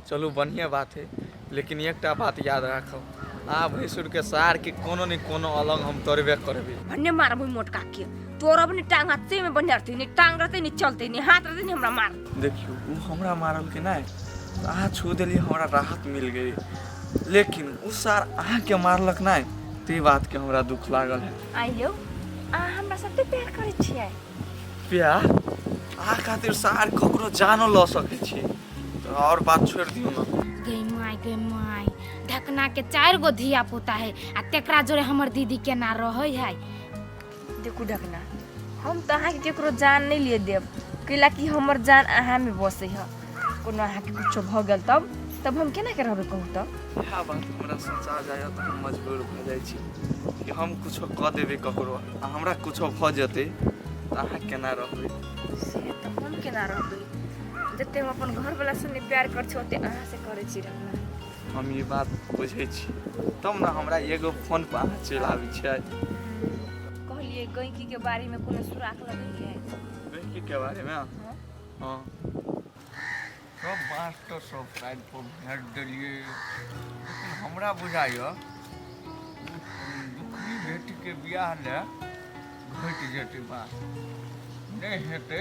चलू बढ़िया बात है, लेकिन एकटा बात याद रखो, आ भैंसुर के सार के कोनो न कोनो अलग हम तोड़बे करबे। भन्ने मार मुई मोटका के तोरा पनि टांग हाथ में बन्यारती नि टांग रहते नि चलते नि हाथ रहते नि हमरा मार। देखियो उ हमरा मारल के नहीं, आ छू देली हमरा राहत मिल गई, लेकिन उ सार आ के मारलक नहीं, ते बात के हमरा दुख लागल है। आइयो आ हमरा सबके प्यार करे छियै। प्यार आ खातिर सार ककरो जानो ल सके छी, तो और बात छोड़ दियो ना। गे माई ढकना के 4 गो धिया पुता है आ तेकरा जोरे हमर दीदी के ना रहै है। देखू ढकना, हम तो अहाँ के केकरो जान नहीं लिए देब, कैला कि हमर जान अहाँ में बसे है। कोनो अहाँ के कुछो भ गेल तब हम केना के रहबे कहू त। यह बात हमरा समझा जाय त हम मजबूर भ जाय छी कि हम कुछो क देबे ककरो, आ हमरा कुछो भ जते त अहाँ केना रहबे। से त हम केना रहबे, जते हम अपन घर वाला से प्यार कर छी ओते अहाँ से करे छी ढकना। हम ये बात बुझे छी, तब ना हमरा एगो फोन पर अहाँ चलि आबै छै। कहलिए गैंकी के बारे में कोनो सुराख लगैए। गैंकी के बारे में हां सब बात तो सब साइड पर भेज देलिए, लेकिन हमरा बुझाइयो दुखी बेटी के बियाह ले घट जेते बात नहीं हेते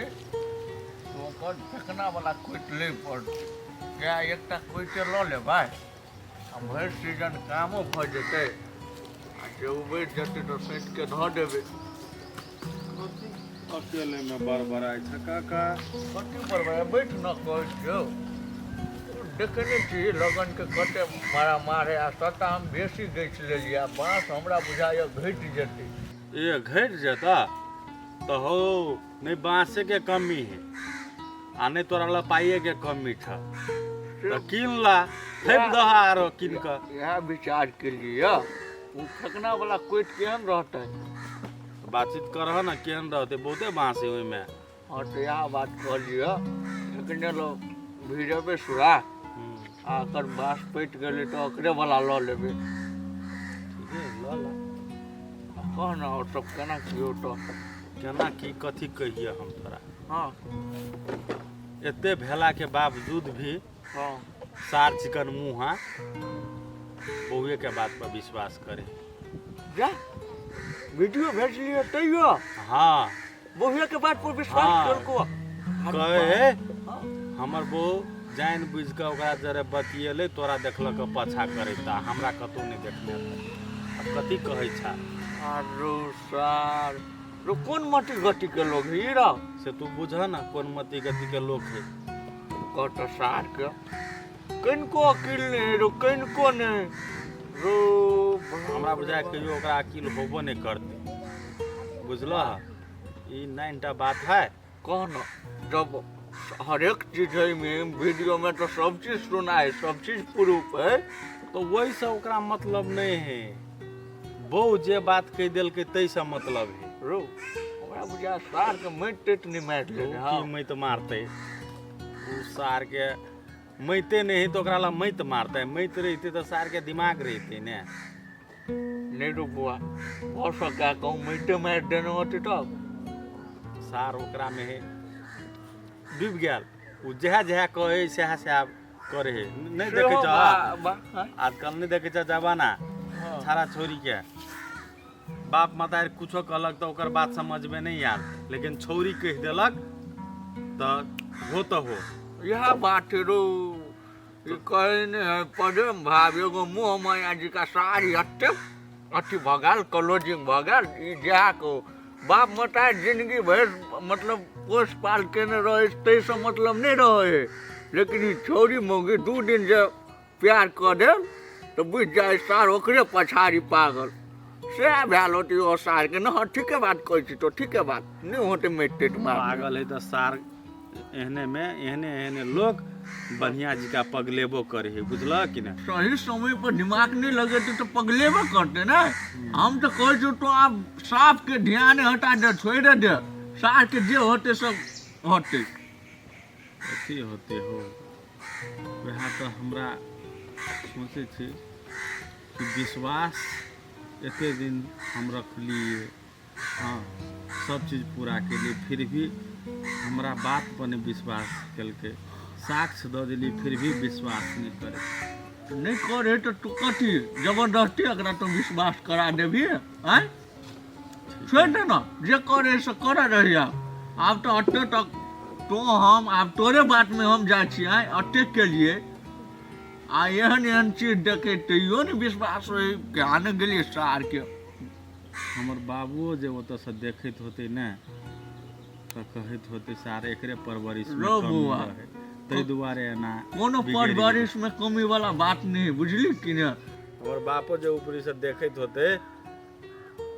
तो ओकर ठकना वाला कोट ले पड़ते। क्या एकटा कोइटे ल लेबै, आ भरि सीजन कामो भ जेतै, आ जे उबैठ जेतै तो सैंत के धऽ देबै। अकेले में बड़बड़ाई था काका। कथी बड़बड़ाई बैठ न कहै छियौ, देखने छी लगन के कते मारा मारे, आ सटा हम बेसी गैछ लेलिए, बाँस हमरा बुझाइए घटि जेतै। ये घट जाता तो हो नहीं बांसे के कमी है, आ नहीं तोरा ला पाइए के कमी था, तो किन ला फेंक दहा आरो किन का। यह विचार के लिए उ ठकना वाला कोट केहन रहतै, बातचीत करह ना केहन रहते, बहुते बांस है ओइ में। हाँ तो यह बात कहलिए ठकने लो भिड़ेबे सुरा, आ अगर बाँस पैट गेलै तो ओकरे वाला ल लेबै। ठीक है ला ला। कह ना और सब केना कियो तो केना की कथी कहिए हम तोरा। हाँ एते भेला के बावजूद भी हाँ सार चिकन मुँहा बहुए के बात पर विश्वास करे। जा वीडियो भेज लिए तैयो हाँ बहुए के बात पर विश्वास हाँ। करको कहे हमर बहू जान बुझ के ओकरा जरे बतियेले, तोरा देखलक पाछा करैता, हमरा कतौ नहीं देखने। अब कथी कहै छा। आरो सार रो कौन मटी गति के लोग है रा, से तू बुझ ना कौन मति गति के लोग है। कत सार के कनको अकिल नहीं रो, कनको नहीं रो। हमरा बुझाय कहियो ओकरा अकिल होबो नहीं करते, बुझलह। ई 9टा बात है। कौन जब हर एक चीज है में वीडियो में तो सब चीज सुना है, सब चीज प्रूफ है, तो वही से ओकरा मतलब नहीं है, बहु जे बात कह दिल के तै से मतलब है। रो हमरा बुझा सार के मैट टेट नहीं मार ले। की मैत मारते, उ सार के मैते नहीं तो ओकरा ला मैत मारते, मैत रहते तो सार के दिमाग रहते ने। नहीं रो बुआ और सब क्या कहूँ मैटे मार देने होते तब सार ओकरा में है डूब गया, उ जहा जहा कहे सहा सहा करे है। नहीं देखे छ आजकल नहीं देखे छ जमाना, छाड़ा छोरी के बाप मतारी कुछो कहलक तो ओकर बात समझ में नहीं आल, लेकिन छौरी कह देलक तो हो। यह बात रो कहने है पदम भाव एगो मोह माया जी का सारी अति भगाल क्लोजिंग भगाल जहा को बाप मतार जिंदगी भर मतलब पोस पाल के न रहे तैसे मतलब नहीं रहे, लेकिन ई छोरी मोगी 2 दिन जब प्यार कर दे तो बुझ जाए सार ओकरे पछाड़ी पागल से भैल होती ओ सार के न। ठीक है बात कहै छी तो ठीक है बात नहीं होते मेटेट पागल है तो सार एहने में एहने लोग बढ़िया जी का पगलेबो करे है, बुझल कि ना। सही समय पर दिमाग नहीं लगे तो पगलेबो करते ना। हम तो कह जो तो आप साफ के ध्यान हटा दे, छोड़ दे, सार के जे होते सब होते। अथी होते हो वह तो हमरा सोचे थे कि विश्वास एते दिन हम रखलिए, हाँ सब चीज़ पूरा के लिए, फिर भी हमरा बात पर नहीं विश्वास कल के साक्ष्य दऽ देली फिर भी विश्वास नहीं करे। नहीं करे तो तू कथी जबरदस्ती एकरा तो विश्वास करा देबी आय छोड़ दे ना जे करे से करे रही आब तो अट्टे तक तो हम आब तोरे बात में हम जाइ छी आय अट्टे के लिए आ एहन चीज देखे तैयो ने विश्वास रही के आने गेलिए सार के। हमर बाबुओ जे ओतऽ से देखैत होते ने तऽ कहैत होते सार एकरे परवरिश में रो कमी बौआ। रहे ताहि दुआरे एना कोनो बिगड़ि परवरिश में कमी वाला बात नहीं बुझली कि ने। हमर बापो जे ऊपरी से देखैत होते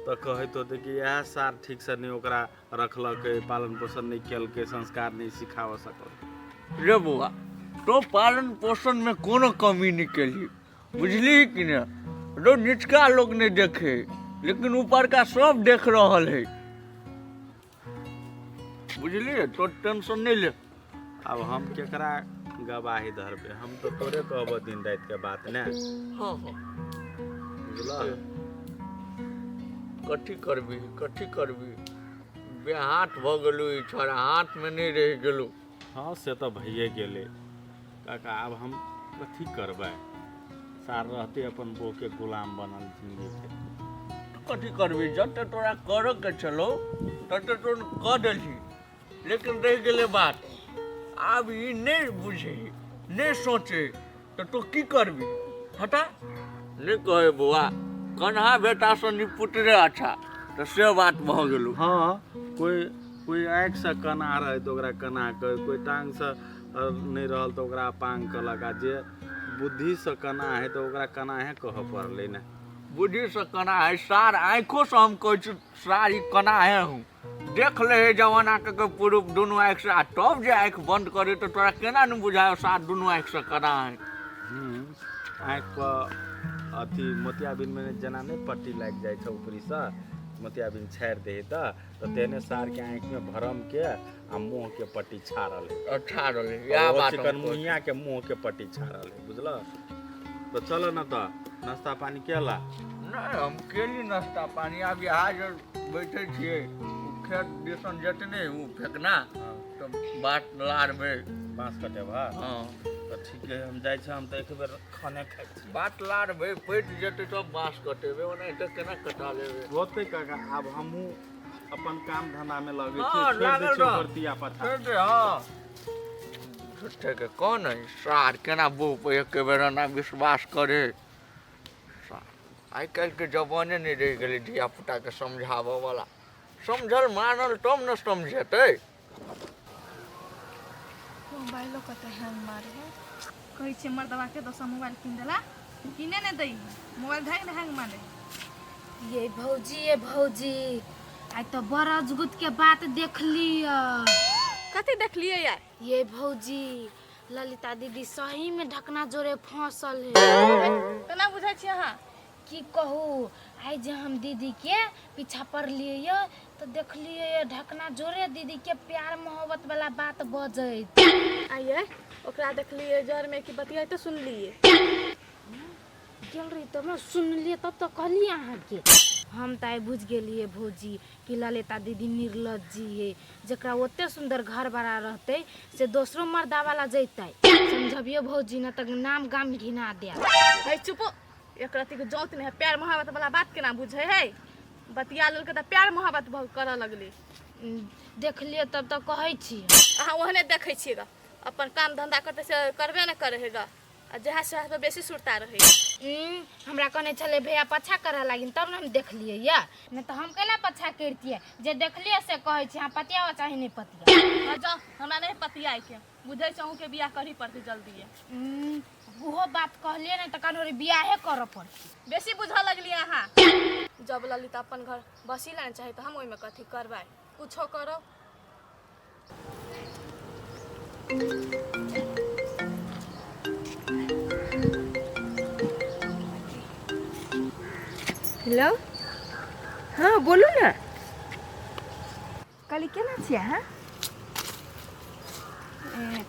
तऽ कहैत होते कि यह सार ठीक से नहीं ओकरा रखलकै, पालन पोषण नहीं केलकै, संस्कार नहीं सिखाव सकल। रे बुआ तो पालन पोषण में कोनो कमी नहीं केली बुझली कि ने। रो निचका लोग नहीं देखे लेकिन ऊपर का सब देख रहल है बुझली तो टेंशन नहीं ले। अब हम केकरा गवाही धरबे, हम तो तोरे कहबो दिन रात के बात ने। हाँ हाँ बुझलह कथी करबी बेहाथ भ गेलू ई छोरा हाथ में नहीं रह गेलू। हाँ से तो भइए गेले काका, अब हम कथी करबै। सार रहते अपन बो के गुलाम बनल जिंदगी के। कथी करबी जते तोरा करे के चलो तते तो कह देली लेकिन रह गेले बात अब ई नहीं बुझे नहीं सोचे तो की करबी हटा नहीं कहे बुआ कन्हा बेटा से निपुतरे अच्छा तो से बात भ गेलू। हाँ कोई आँखि से कना रहे तो ओकरा कना कहे, कोई टांग से नहीं रहल तो ओकरा पांग कहलक, आ जे बुद्धि से कना है तो ओकरा कना है कह पड़ले ने। बुद्धि से कना है सार आँखों से हम कह सार ई कना है हूँ देख ले जवाना के पूर्व दोनों आँख से तब जे आँख बंद करे तो तोरा केना न बुझायो सार दोनों आँख से कना है। आँखि पर अथी मोतियाबिन में जना नहीं पट्टी लग जाए ऊपरी से मोतियाबिन छाड़ दे तो तेने सार के आँखि में भरम के आ मुँह के पट्टी छाड़ल है। अच्छा रहे या बात चिकन मुहिया के मुँह के पट्टी छाड़ल है बुझल। तो चलो ना तो नाश्ता पानी केला। नहीं हम केली नाश्ता पानी अभी आज बैठे छिए खेत दिसन जतने हूँ फेंकना तो बात लार में बाँस कटे भा। हाँ तो ठीक है हम जाए हम तो एक बेर खाने खाए छी। बात लार में पैट जते तो बाँस कटेबे ओना तो केना कटा लेबे होते काका, अब हमहू अपन काम धंधा में लगे छी, हाँ, छोड़ लागल दे छी रह। परतिया पथा। दे हाँ झूठे के कौन है सार केना बो पे एक बेर ना विश्वास करे। आई कल के जमाने नहीं रह गए धिया पुता के समझावे वाला समझल मानल तब न समझेते। मोबाइलो कते हैंग मारे है कहै छै मर्दवा के दोसर मोबाइल किन देला किने ने दई मोबाइल धैक ने हैंग मारे। ये भौजी आई तो बड़ा अजगुत के बात देख लिया। कथी देखलिए यार ये भौजी ललिता दीदी सही में ढकना जोरे फंसल है। केना बुझै छी अहाँ की कहू आई जे हम दीदी के पीछा पड़ लिए तो देखलिए ढकना जोरे दीदी के प्यार मोहब्बत वाला बात बजैत। आइए ओकरा देखलिए जर में की बतियाई तो सुन लिए गेल रही तो मैं सुन लिए तब तो कहली अहाँ के हम तो आई बुझ गेलिए भौजी कि ललिता दीदी निर्लज्जी है जकरा ओते सुंदर घर बड़ा रहते से दोसरो मर्दा वाला जैते समझबियो भौजी न तक नाम गाम घिना दिया। है चुप एकरा के जौत नहीं है प्यार मोहब्बत वाला बात केना बुझे है बतिया लेल के त प्यार मोहब्बत बहुत करे लगले देख लिए तब तो कहै छी अहाँ ओहने देखै छिएगा अपन काम धंधा करते से करबे न करे हैगा आ जहाँ से पे बेसी सुरता रहे। हमरा कहने चले भैया पछा करे लागिन तब न हम देख लिए या नहीं तो हम कैला पछा करतिए जे देखलिए से कहै छी हां पतिया चाहे नहीं पतिया। हां जा हमरा नहीं पतिया के बुझै छौ के बियाह करी पड़ते जल्दी है। ओहो बात कहलिए न त कनोरी बियाहे कर पड़ती बेसी बुझा लगली अहाँ जब ललिता अपन घर बसी लाने चाहे तो हम ओइ में कथी करबै कुछो करो। हेलो हाँ बोलू ना काली केना छियै अहाँ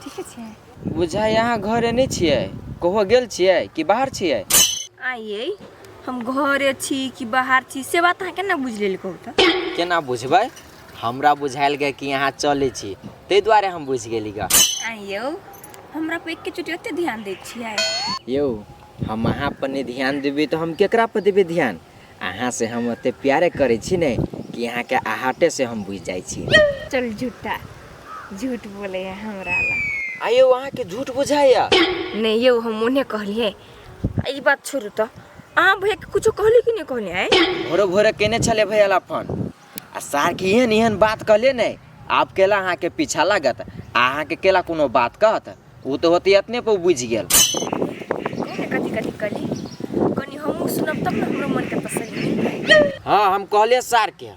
ठीके छै बुझा यहाँ घरे नहीं छिए कहो गेल छिए कि बाहर छिए। आइए हम घरे छी कि बाहर छी से बात अहाँ केना बुझ लेल कहू तऽ केना बुझबै हमरा बुझायल गए कि यहाँ चले छी ते द्वारे हम बुझ गेली गा। आइयो हमरा पे एक के चोटी ओते ध्यान दै छियै। यौ हम अहाँ पर नहीं ध्यान देबै तो हम केकरा पर देबै ध्यान? अहाँ से हम ओते प्यारे करै छी ने कि अहाँ के आहाटे से हम बुझ जाइ छी। चल झूठा, झूठ बोले है हमरा ला। आयो अहाँ के झूठ बुझाया? नहीं यौ हम उन्हें कहलिए। ई बात छोड़ू तो अहाँ भैया के कुछ कहली कि नहीं कहली है? भोरे भोरे केने चले भैया ला फोन आ सार के एहन एहन बात कहले नहीं आप केला अहाँ के पीछा लागत अहाँ के केला कोनो बात कहत वो तो होते इतने पर बुझ गेल। कथी कथी कहली कनी हमहू सुनब तब ना हमरो मन के तसल्ली। हाँ हम कहले सार के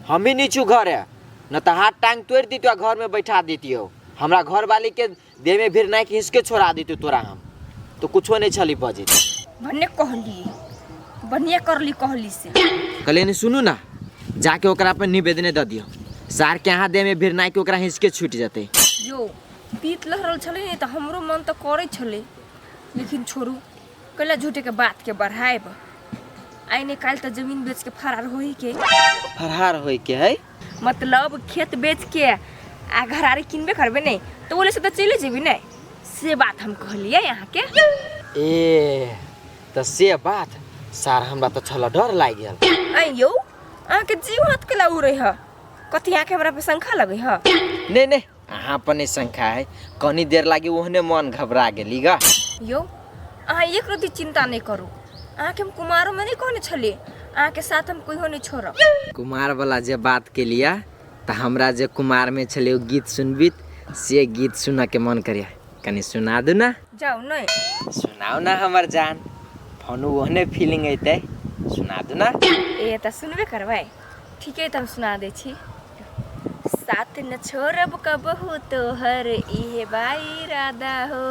हम ही नीचू घर है न तो हाथ टांग तोड़ दी तो घर में बैठा देती हो हमरा घर वाली के देह में भीड़ नहीं खींच छोड़ा दी तोरा हम तो कुछो नहीं छली बजे भन्ने कहली बढ़िया करली कहली से कहले नहीं सुनू ना जाके ओकरा पर निवेदन दे दियो सार के यहाँ देह में भीड़ नहीं के ओकरा हिंचके छूट जाते। यो पीत लहरल छले नहीं तो हमरो मन तो करे छले लेकिन छोड़ू कैला झूठे के बात के बढ़ाएब आइने काल तो जमीन बेच के फरार होई के फरहार होई के है मतलब खेत बेच के आ घरारी किनबे करबे नहीं तो बोले से तो चले जेबी नहीं से बात हम कहलिए यहाँ के। ए तो से बात सार हमरा तो छला डर लाग गेल। आई यो अहाँ के जीव हाथ के लाउ रही है कथी यहाँ के हमरा पे शंखा लगे है? नहीं नहीं अहाँ पर नहीं शंका है कनी देर लागी ओहने मन घबरा गेली गा। यो अहाँ एक रति चिंता नहीं करू अहाँ के हम कुमारों में नहीं कहने छलिए अहाँ के साथ हम कोई हो नहीं छोड़ब। कुमार वाला जे बात के लिया तो हमरा जे कुमार में छले गीत सुनबी से गीत सुना के मन करिया कनी सुना दू ना। जाओ नहीं सुनाओ ना हमर जान फोन ओहने फीलिंग अइते सुना दू ना। ए त सुनबे करबै ठीक है तो हम सुना दे छी। साथ न छोड़ब कबहू तोहर इहे बाई इरादा हो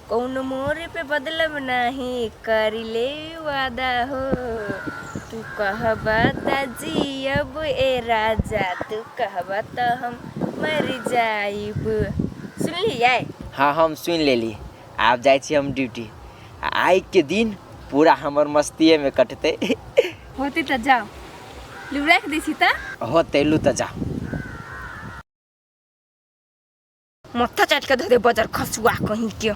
कौन मोरे पे बदलब नहीं करी ले वादा हो तू कहबा त जियब ए राजा तू कहबा त हम मर जाइब। सुनलिए? हाँ हम सुन लेली आब जाइ छी हम ड्यूटी आई के दिन पूरा हमर मस्तिये में कटते। होती त जाओ लू रख दी छी त हो तेलू तो जाओ मत्था चाट के धरे बजार खसुआ कहीं के।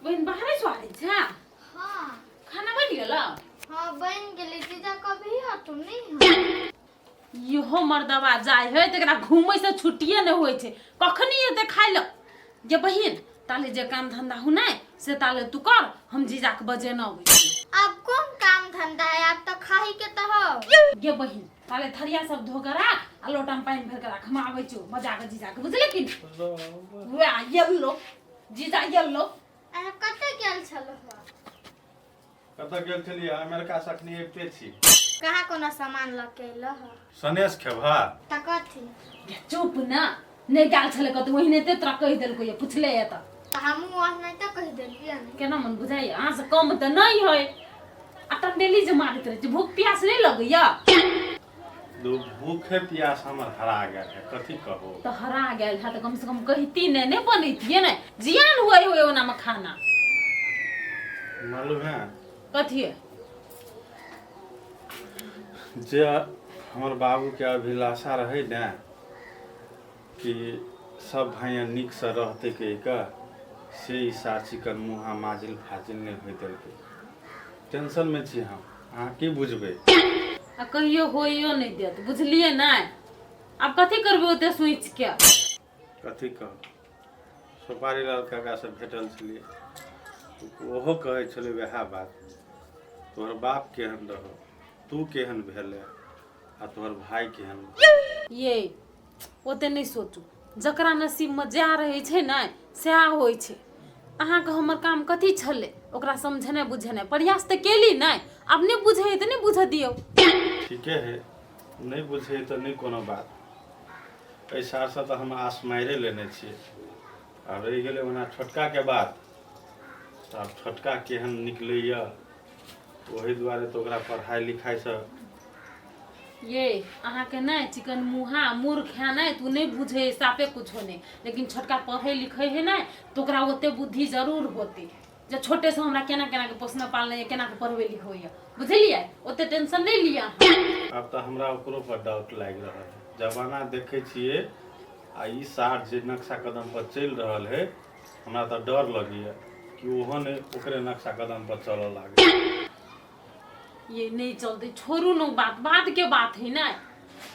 बहन बाहर स्वारी छ हाँ खाना बन गेल? हाँ बन गेली जीजा कभी हटू नहीं इहो मर्दवा जाय है तकरा घूमै से छुट्टिए नहीं होइ छै कखनी एते खाइ ल जे बहिन ताले जे काम धंधा हुनाइ से ताले तू कर हम जीजा के बजे न अबै छी। अब कौन काम धंधा है आप तो खाही के तो हो। गे बहिन ताले थरिया सब धो के राख आ लोटा में पानी भर के राख हम आबै छी मजा के जीजा के बुझले कि वे येल्लो जीजा येल्लो कते गेल छलो कतऽ गेल छलियै? अमेरिका से अखनी अबिते छी। कहाँ कोनो सामान लके लो हो सनेश खेबा त कथी चुप ना नहीं गाल छले कतौ ओहिने ते तोरा कहि देलको ये पुछले ये तो हम वहां नहीं तो कह देलिए केना मन बुझाइ अहाँ से कम त नहीं होय अटन डेली जे मारत रहे छै भूख प्यास नहीं लगैया भूखे प्यास हमर हरा गेल है कथी कहो तो हरा गेल है तो कम से कम कहती नहीं बनैतिए ने जियान हुए हुए ओना में खाना मालूम है कथी जे हमर बाबू के अभिलाषा रहे ने कि सब भाइया निक से रहते के से ई चिकन मुहा माजिल फाजिल नहीं होई देलकै टेंशन में छी हम अहाँ की बुझबै आ कहियो होइयो नहीं देत बुझलिए ना अब कथी करबे ओते सोच के कथी कह सुपारी लाल काका से भेटल छलिए ओहो कहै छलै वएह बात तोहर बाप केहन रहो तू केहन भेले आ तोहर भाई केहन ये ओते नहीं सोचू जकरा नसीब में जा रहे छै ना सएह होइ छै अहाँ के हमर काम कथी छले ओकरा समझने बुझने प्रयास तो केली ना अब नहीं बुझे तो नहीं बुझ दियो ठीके है नहीं बुझे तो नहीं कोनो बात ऐसा से तो हम आस मारे लेने छियै आ रहि गेलै ओना छोटका के बात तब छोटका केहन निकलैया वही दुआरे तो ओकरा पढ़ाई लिखाई से ये अहाँ के नहीं चिकन मुहा मूर्ख है नहीं तू नहीं बुझे साफे कुछ नहीं लेकिन छोटका पढ़े लिखे है ना तो ओकरा ओते बुद्धि जरूर होती जे छोटे से हमरा केना केना के पोसना पालना है केना के पढ़वे लिखवे बुझलिए ओते टेंशन नहीं लिया अब तो हमरा ओकरो पर डाउट लाग रहा है जमाना देखे छिए आ ई सार जे नक्शा कदम पर चल रहल है हमरा तो डर लगी है कि ओहन ओकरे नक्शा कदम पर चलऽ लागे ये नहीं चलते छोड़ू न बात के बात है ना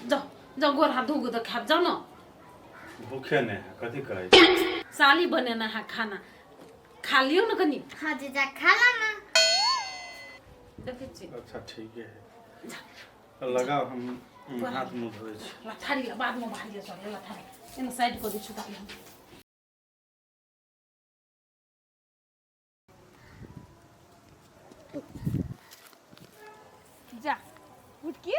जाओ जाओ गोर हाथ धोगो तो खा जाओ ना भूखे ने है कथी कहे साली बनेना है खाना खा लियो ना कनी हाँ जीजा खा ला ना देखे छी अच्छा ठीक है लगाओ हम हाथ मुंह धोए छी लथारी बाद में भारी चले लथारी इन साइड को दी छुटा ले जा उठ के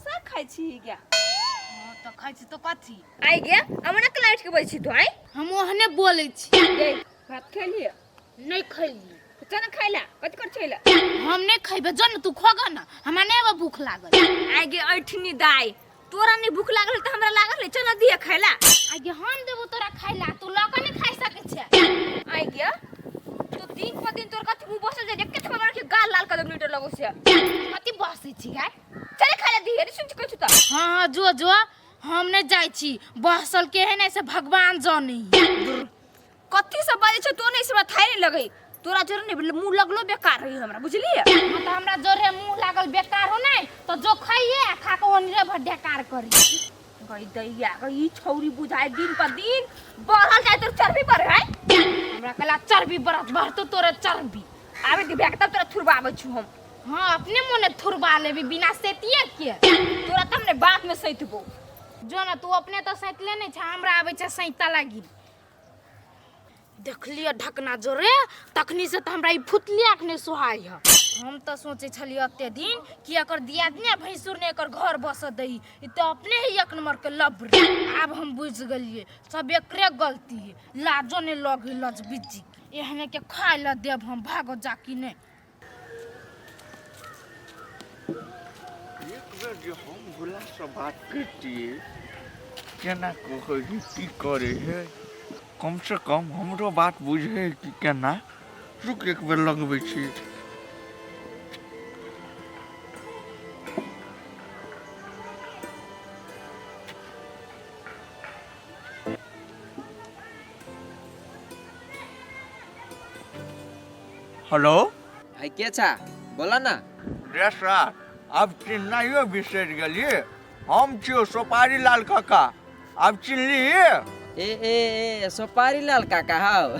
सा खाइ छी क्या हाँ तो खाइ छी तो कथी आई गया हमरा के लाइट के बैठी तो आई हम ओहने बोलै छी गई भात खेलिए नहीं खैली चना खाइला कथि कर छैला हम नहीं खैबे जन तू खोगा ना हमरा नहीं भूख लागल आई गे ऐठनी दाई तोरा नहीं भूख लागल त हमरा लागल चना दिया खाइला आगे हम देबो तोरा खाइला तू लौका नहीं खाइ सके छे आई गया तो दिन पर दिन तोर कथि मुंह बसल जाय केत मगर के गाल लाल कदम लीटर लगो से कथी बसै छी गाय चले खाइला दी रे सुन कहू त हाँ जो हम नहीं जाय छी बहसल के है नहीं से भगवान जानी कथि सब बाजे छ तो नहीं से थाई नहीं लगई तोरा जोर नहीं मुंह लगलो बेकार रही हमरा बुझलिए हाँ तो हमरा जोरे मुंह लागल बेकार हो नहीं तो जो खाइए खा के ओनरे भड्ढेकार करी गई दैया गई छौरी बुझाए दिन पर दिन बढ़ल जाए तो चर्बी पर है हमरा कला चर्बी बढ़तो तोरे चर्बी आबे दी बैग तब तोरा थुरबाबै छु हम हाँ अपने मोने थुरबा लेबी बिना सेतिए के तोरा त हमने बात में सैतबो जो ना तू अपने तो सैतले नहीं छ हमरा आबै छ सैता लागी देख लिया ढकना जोरे तखनी से तो हमरा ई फुतलिया के ने सोहाय है हम तो सोचे छली अते दिन कि एकर दियादने भैंसुर ने एकर घर बस दई ई तो अपने ही एक नंबर के लबरी अब हम बुझ गलिए सब एकरे गलती है लाजो ने लगी लज बिजी एहने के खाय ल देब हम भागो जाकी ने एक बेर जे हम भुला से बात करतिए केना कहै की करे है कम से कम हमरो बात बुझे कि केना रुक एक बेर लगबै छी हेलो है के छा बोला ना रे सर अब चिन्हनाइयो बिसरि गेलिए हम छियो सोपारी लाल काका अब चिन्हलिए ए ए ए सोपारी लाल काका हाउ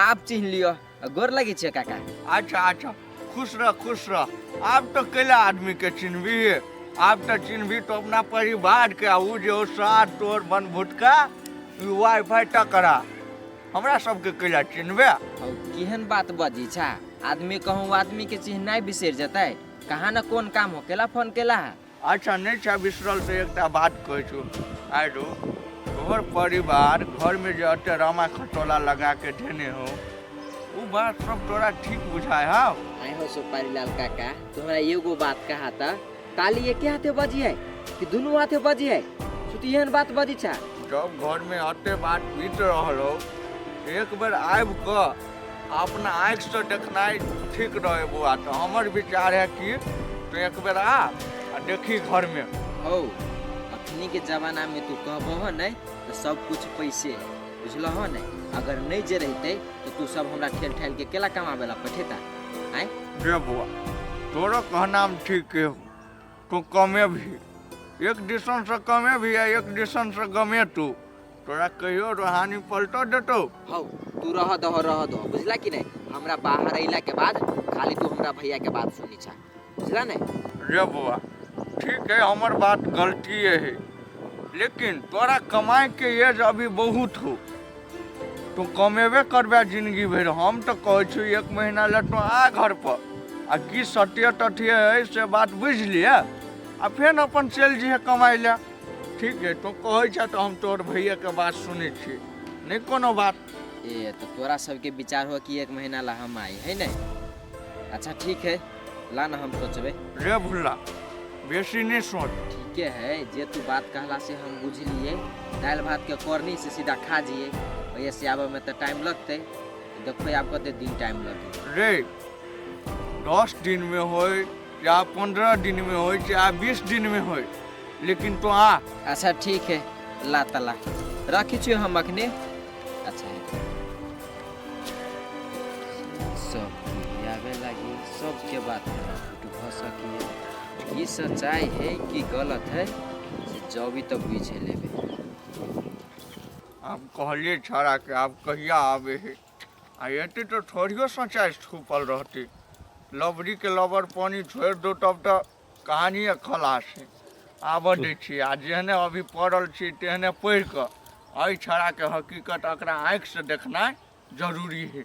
आप चिन्ह लियो गोर लगी छे काका अच्छा खुश रह आप तो कैला आदमी के चिन्हबी आप तो चिन्हबी तो अपना परिवार के उ जो साथ तोर बन भुटका वाईफाई टकरा हमरा सबके कैला चिन्हबे हौ केहन बात बजी छा आदमी कहूँ आदमी के चिन्हनाइ बिसर जतै कहाँ न कोन काम हो केला फोन केला है अच्छा नहीं छा बिसरल तो एकटा बात कहै छु आरो तोहर परिवार घर में जो अते रामा खटोला लगा के धेने हो उ बात सब तोरा ठीक बुझाय हो आए हो सोपारी लाल काका तोहरा एगो बात कहा था ताली एके हाथे बजी है कि दुनू हाथे बजी है सुती एहन बात बजी छा जब घर में अते बात बीत रहल हो एक बेर आबि क अपना आँख से देखनाइ ठीक रहे बुआ तो हमर विचार है कि तो एक बेर आ देखी घर में हो अखनी के जमाना में तू कहबो हो नहीं तो सब कुछ पैसे है बुझल हो नहीं अगर नहीं जे रहते तो तू सब हमरा ठेल ठेल के केला कमावे ला पठेता आए रे बुआ तोरो कहना में ठीक है तू कमे भी एक डिशन से कमे भी है एक डिशन से गमे तू तोरा कहियो रोहानी पलटो देतो हो तू रह दो बुझला कि नहीं हमरा बाहर अइला के बाद खाली तू हमरा भैया के बात सुनी छा बुझला नहीं रे बुआ ठीक है हमर बात गलती है लेकिन तोरा कमाए के एज अभी बहुत हो तू कमेबे करबे जिंदगी भर हम तो कहै छी एक महीना ले तो आ घर पर आ की सटिया टठिया है से बात बुझ लिया आ फिर अपन चल जी कमाई ले ठीक है तो कहै छ तो हम तोर भैया के बात सुनै छी नहीं कोनो बात ए तो तोरा सबके विचार हो कि एक महीना ला हम आई है नहीं अच्छा ठीक है ला ना हम सोचबे रे भुल्ला बेसी नहीं सोच ठीक है जे तू बात कहला से हम बुझ लिए दाल भात के करनी से सीधा खा जिए वैसे आवे में तो टाइम लगते देखो आप कते दिन टाइम लगे। रे 10 दिन में हो या 15 दिन में हो या 20 दिन में हो, लेकिन तो आ। अच्छा ठीक है, ला तला रखी छी हम अखने। अच्छा है सब आवे लगी, सबके बात भ सकी। ये सच्चाई है कि गलत है जो भी तो बुझ लेबे। आप कहलिए छड़ा के आप कहिया आवे है, आ एते तो थोड़ियो सच्चाई छुपल रहती। लबरी के लबर पानी छोड़ दो तब तो कहानी खलास है। आब दै छी आ जेहने अभी पढ़ल छी तेहने पढ़ि कऽ एहि छड़ा के हकीकत एकरा आँखि से देखनाइ जरूरी है।